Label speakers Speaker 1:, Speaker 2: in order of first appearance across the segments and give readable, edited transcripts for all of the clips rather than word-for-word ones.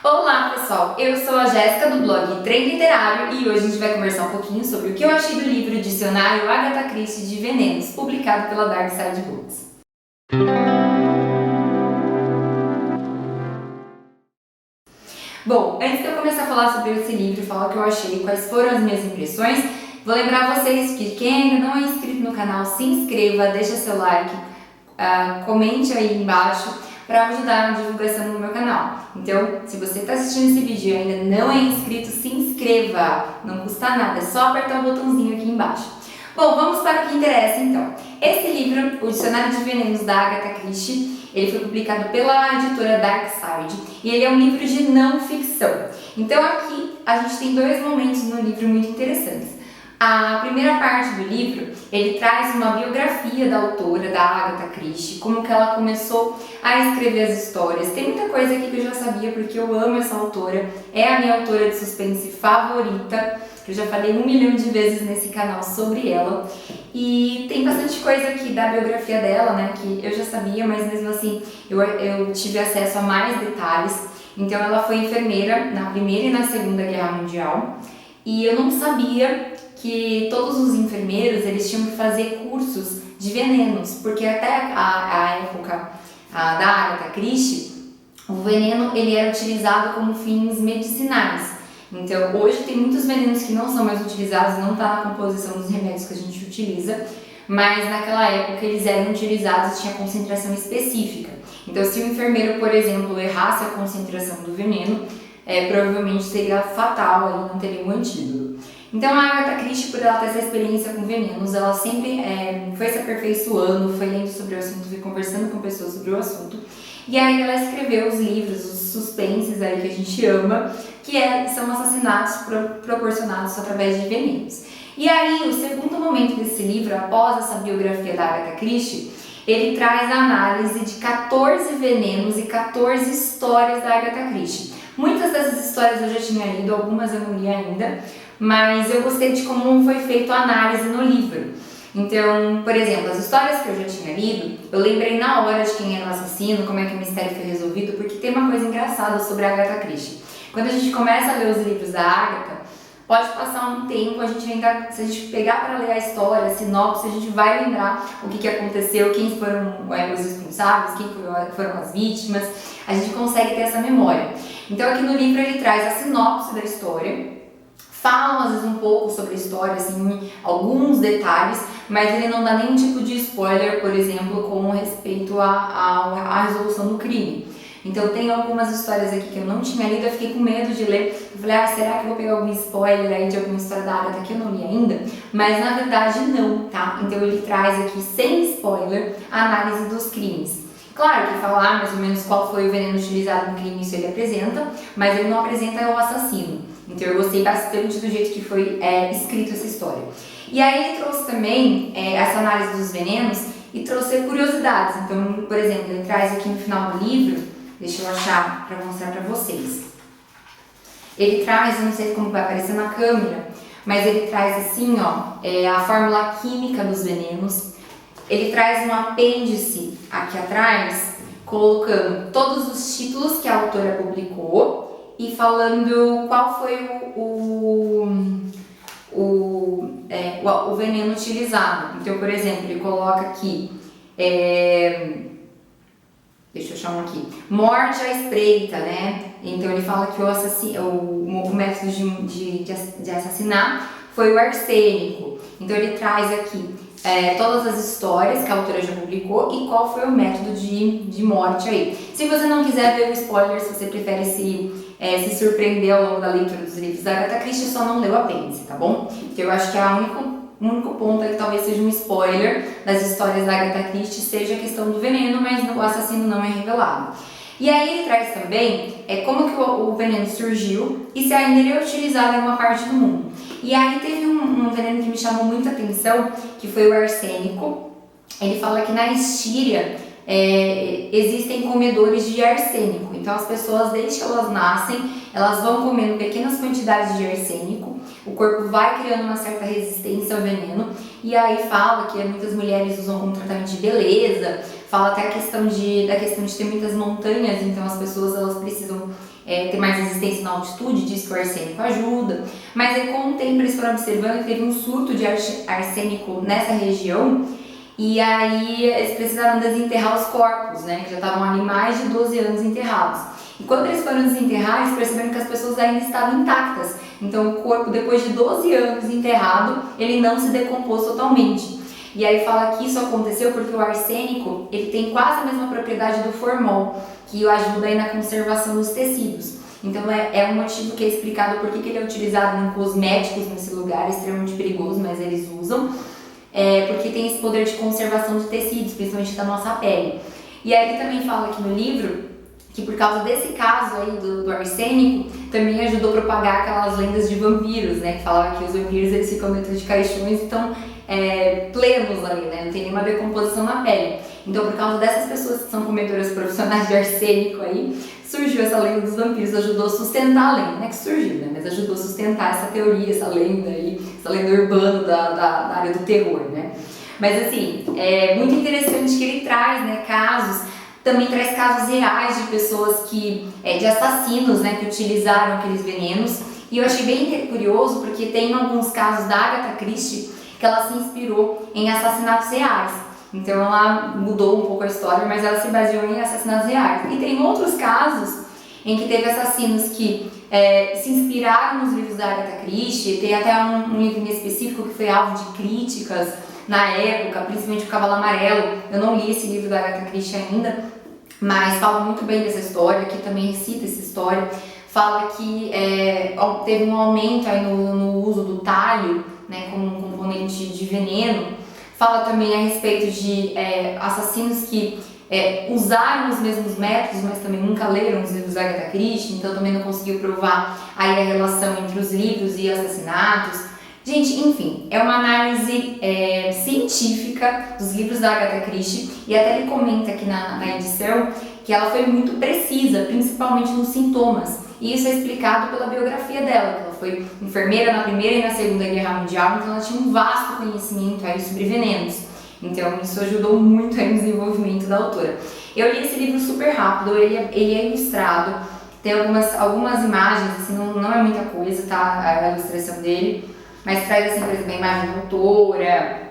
Speaker 1: Olá pessoal, eu sou a Jéssica do blog Trem Literário e hoje a gente vai conversar um pouquinho sobre o que eu achei do livro Dicionário Agatha Christie de Venenos, publicado pela Dark Side Books. Bom, antes de eu começar a falar sobre esse livro, falar o que eu achei, quais foram as minhas impressões, vou lembrar vocês que quem ainda não é inscrito no canal, se inscreva, deixa seu like, comente aí embaixo para ajudar na divulgação do meu canal. Então, se você está assistindo esse vídeo e ainda não é inscrito, se inscreva, não custa nada, é só apertar o botãozinho aqui embaixo. Bom, vamos para o que interessa então. Esse livro, o Dicionário de Venenos da Agatha Christie, ele foi publicado pela editora Dark Side e ele é um livro de não ficção. Então aqui a gente tem dois momentos no livro muito interessantes. A primeira parte do livro, ele traz uma biografia da autora, da Agatha Christie, como que ela começou a escrever as histórias. Tem muita coisa aqui que eu já sabia porque eu amo essa autora, é a minha autora de suspense favorita, que eu já falei 1 milhão de vezes nesse canal sobre ela. E tem bastante coisa aqui da biografia dela, né, que eu já sabia, mas mesmo assim eu tive acesso a mais detalhes. Então ela foi enfermeira na Primeira e na Segunda Guerra Mundial e eu não sabia que todos os enfermeiros eles tinham que fazer cursos de venenos, porque até a época da Agatha Christie, o veneno ele era utilizado como fins medicinais. Então hoje tem muitos venenos que não são mais utilizados, não está na composição dos remédios que a gente utiliza, mas naquela época eles eram utilizados, tinha concentração específica. Então se o enfermeiro, por exemplo, errasse a concentração do veneno, provavelmente seria fatal, ele não teria um antídoto. Então a Agatha Christie, por ela ter essa experiência com venenos, ela sempre foi se aperfeiçoando, foi lendo sobre o assunto, foi conversando com pessoas sobre o assunto. E aí ela escreveu os livros, os suspenses aí que a gente ama, que são assassinatos proporcionados através de venenos. E aí o segundo momento desse livro, após essa biografia da Agatha Christie, ele traz a análise de 14 venenos e 14 histórias da Agatha Christie. Muitas dessas histórias eu já tinha lido, algumas eu não li ainda, mas eu gostei de como foi feita a análise no livro. Então, por exemplo, as histórias que eu já tinha lido, eu lembrei na hora de quem era o assassino, como é que o mistério foi resolvido, porque tem uma coisa engraçada sobre a Agatha Christie. Quando a gente começa a ler os livros da Agatha, pode passar um tempo, se a gente pegar para ler a história, a sinopse, a gente vai lembrar o que aconteceu, quem foram os responsáveis, quem foram as vítimas, a gente consegue ter essa memória. Então aqui no livro ele traz a sinopse da história, falam às vezes um pouco sobre a história, assim, alguns detalhes, mas ele não dá nenhum tipo de spoiler, por exemplo, com respeito à resolução do crime. Então tem algumas histórias aqui que eu não tinha lido, eu fiquei com medo de ler. Eu falei, será que eu vou pegar algum spoiler aí de alguma história da Agatha que eu não li ainda? Mas na verdade não, tá? Então ele traz aqui, sem spoiler, a análise dos crimes. Claro que falar mais ou menos qual foi o veneno utilizado no crime, isso ele apresenta, mas ele não apresenta o assassino. Então eu gostei bastante do jeito que foi escrito essa história. E aí ele trouxe também essa análise dos venenos e trouxe curiosidades. Então, por exemplo, ele traz aqui no final do livro, deixa eu achar para mostrar para vocês. Ele traz, não sei como vai aparecer na câmera, mas ele traz assim, ó, a fórmula química dos venenos. Ele traz um apêndice aqui atrás, colocando todos os títulos que a autora publicou e falando qual foi o veneno utilizado. Então, por exemplo, ele coloca aqui, deixa eu achar um aqui, morte à espreita, né? Então ele fala que o método de assassinar foi o arsênico. Então ele traz aqui todas as histórias que a autora já publicou e qual foi o método de morte aí. Se você não quiser ver o spoiler, se você prefere se surpreender ao longo da leitura dos livros da Agatha Christie, só não leu o apêndice, tá bom? Então eu acho que o único ponto é que talvez seja um spoiler das histórias da Agatha Christie, seja a questão do veneno, mas o assassino não é revelado. E aí ele traz também como que o veneno surgiu e se ainda ele é utilizado em alguma parte do mundo. E aí teve um veneno que me chamou muita atenção, que foi o arsênico. Ele fala que na Estíria existem comedores de arsênico. Então as pessoas, desde que elas nascem, elas vão comendo pequenas quantidades de arsênico, o corpo vai criando uma certa resistência ao veneno, e aí fala que muitas mulheres usam como tratamento de beleza, fala até da questão de ter muitas montanhas, então as pessoas elas precisam ter mais resistência na altitude, diz que o arsênico ajuda. Mas aí com o tempo eles foram observando que teve um surto de arsênico nessa região, e aí eles precisaram desenterrar os corpos, né, que já estavam ali mais de 12 anos enterrados. E quando eles foram desenterrar, eles perceberam que as pessoas ainda estavam intactas. Então o corpo, depois de 12 anos enterrado, ele não se decompôs totalmente. E aí fala que isso aconteceu porque o arsênico, ele tem quase a mesma propriedade do formol, que ajuda aí na conservação dos tecidos. Então é um motivo que é explicado por que ele é utilizado em cosméticos nesse lugar, é extremamente perigoso, mas eles usam. Porque tem esse poder de conservação de tecidos, principalmente da nossa pele. E aí ele também fala aqui no livro que por causa desse caso aí do arsênico, também ajudou a propagar aquelas lendas de vampiros, né? Que falava que os vampiros eles ficam dentro de caixões e estão plenos ali, né? Não tem nenhuma decomposição na pele. Então, por causa dessas pessoas que são comedoras profissionais de arsênico aí, surgiu essa lenda dos vampiros, ajudou a sustentar a lenda, não é que surgiu, né? Mas ajudou a sustentar essa teoria, essa lenda aí, essa lenda urbana da área do terror, né? Mas assim, é muito interessante que ele traz, né, casos. Também traz casos reais de pessoas de assassinos, né, que utilizaram aqueles venenos. E eu achei bem curioso porque tem alguns casos da Agatha Christie que ela se inspirou em assassinatos reais. Então ela mudou um pouco a história, mas ela se baseou em assassinatos reais. E tem outros casos em que teve assassinos que se inspiraram nos livros da Agatha Christie. Tem até um livro em específico que foi alvo de críticas na época, principalmente o Cavalo Amarelo. Eu não li esse livro da Agatha Christie ainda, mas fala muito bem dessa história, que também cita essa história. Fala que teve um aumento aí no uso do talho, né, como um componente de veneno. Fala também a respeito de assassinos que usaram os mesmos métodos, mas também nunca leram os livros da Agatha Christie, então também não conseguiu provar aí a relação entre os livros e assassinatos. Gente, enfim, é uma análise científica dos livros da Agatha Christie, e até ele comenta aqui na edição que ela foi muito precisa, principalmente nos sintomas, e isso é explicado pela biografia dela, que ela foi enfermeira na Primeira e na Segunda Guerra Mundial, então ela tinha um vasto conhecimento aí sobre venenos, então isso ajudou muito aí no desenvolvimento da autora. Eu li esse livro super rápido, ele é ilustrado, tem algumas imagens, assim, não é muita coisa, tá, a ilustração dele, mas traz assim, por exemplo, a imagem da autora,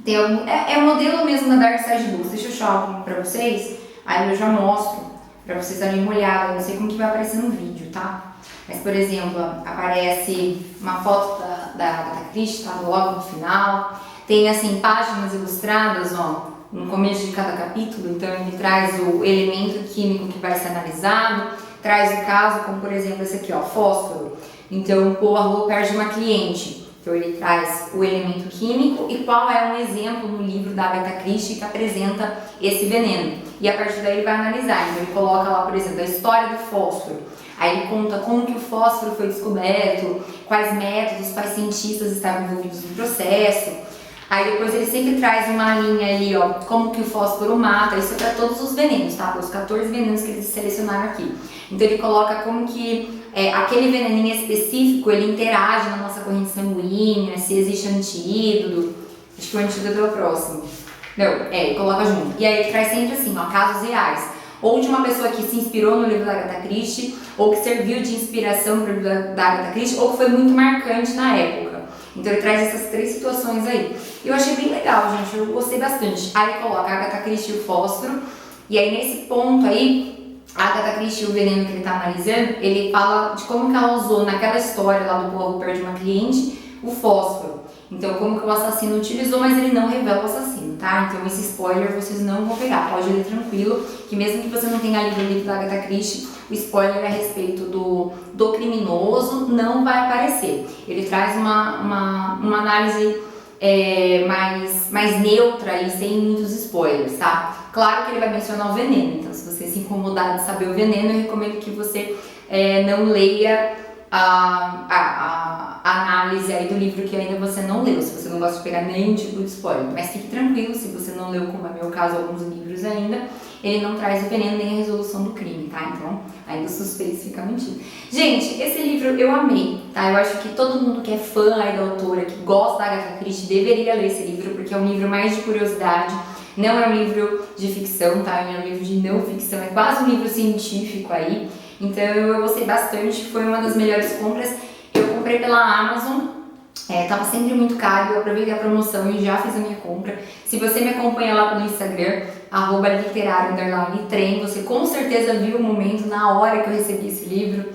Speaker 1: tem o modelo mesmo da Dark Side Books. Deixa eu achar algo pra vocês, aí eu já mostro, pra vocês darem uma olhada, eu não sei como que vai aparecer no vídeo, tá? Mas, por exemplo, aparece uma foto da Agatha Christie, tá logo no final, tem assim, páginas ilustradas, ó, no começo de cada capítulo, então ele traz o elemento químico que vai ser analisado, traz o caso, como por exemplo esse aqui, ó, fósforo. Então, o Poirot perde uma cliente. Então ele traz o elemento químico e qual é um exemplo no livro da Agatha Christie que apresenta esse veneno. E a partir daí ele vai analisar. Então ele coloca lá, por exemplo, a história do fósforo. Aí ele conta como que o fósforo foi descoberto, quais métodos, quais cientistas estavam envolvidos no processo. Aí depois ele sempre traz uma linha ali, ó, como que o fósforo mata. Isso é para todos os venenos, tá? Os 14 venenos que eles selecionaram aqui. Então ele coloca como que aquele veneninho específico, ele interage na nossa corrente sanguínea, se existe antídoto. Acho que o antídoto é o próximo. Não, ele coloca junto. E aí ele traz sempre assim, ó, casos reais. Ou de uma pessoa que se inspirou no livro da Agatha Christie, ou que serviu de inspiração para o livro da Agatha Christie, ou que foi muito marcante na época. Então ele traz essas 3 situações aí. Eu achei bem legal, gente, eu gostei bastante. Aí ele coloca a Agatha Christie e o fósforo, e aí nesse ponto aí, a Agatha Christie, o veneno que ele está analisando, ele fala de como que ela usou naquela história lá do Poirot perde uma cliente, o fósforo. Então, como que o assassino utilizou, mas ele não revela o assassino, tá? Então, esse spoiler vocês não vão pegar, pode ler tranquilo, que mesmo que você não tenha lido o livro da Agatha Christie, o spoiler a respeito do criminoso não vai aparecer. Ele traz uma análise mais neutra e sem muitos spoilers, tá? Claro que ele vai mencionar o veneno, então se você se incomodar de saber o veneno, eu recomendo que você não leia a análise aí do livro que ainda você não leu, se você não gosta de pegar nenhum tipo de spoiler. Mas fique tranquilo, se você não leu, como é meu caso, alguns livros ainda, ele não traz o veneno nem a resolução do crime, tá? Então, ainda o suspense fica mantido. Gente, esse livro eu amei, tá? Eu acho que todo mundo que é fã aí da autora, que gosta da Agatha Christie, deveria ler esse livro, porque é um livro mais de curiosidade, não é um livro de ficção, tá? É um livro de não ficção, é quase um livro científico aí. Então eu gostei bastante, foi uma das melhores compras. Eu comprei pela Amazon, tava sempre muito caro, eu aproveitei a promoção e já fiz a minha compra. Se você me acompanha lá pelo Instagram, @literário_trem, você com certeza viu o momento na hora que eu recebi esse livro,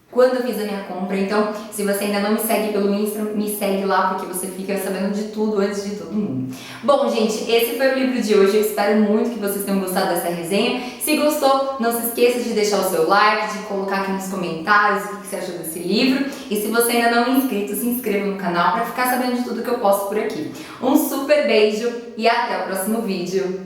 Speaker 1: quando eu fiz a minha compra. Então, se você ainda não me segue pelo Insta, me segue lá, porque você fica sabendo de tudo antes de todo mundo. Bom, gente, esse foi o livro de hoje. Eu espero muito que vocês tenham gostado dessa resenha. Se gostou, não se esqueça de deixar o seu like, de colocar aqui nos comentários o que você achou desse livro. E se você ainda não é inscrito, se inscreva no canal para ficar sabendo de tudo que eu posto por aqui. Um super beijo e até o próximo vídeo.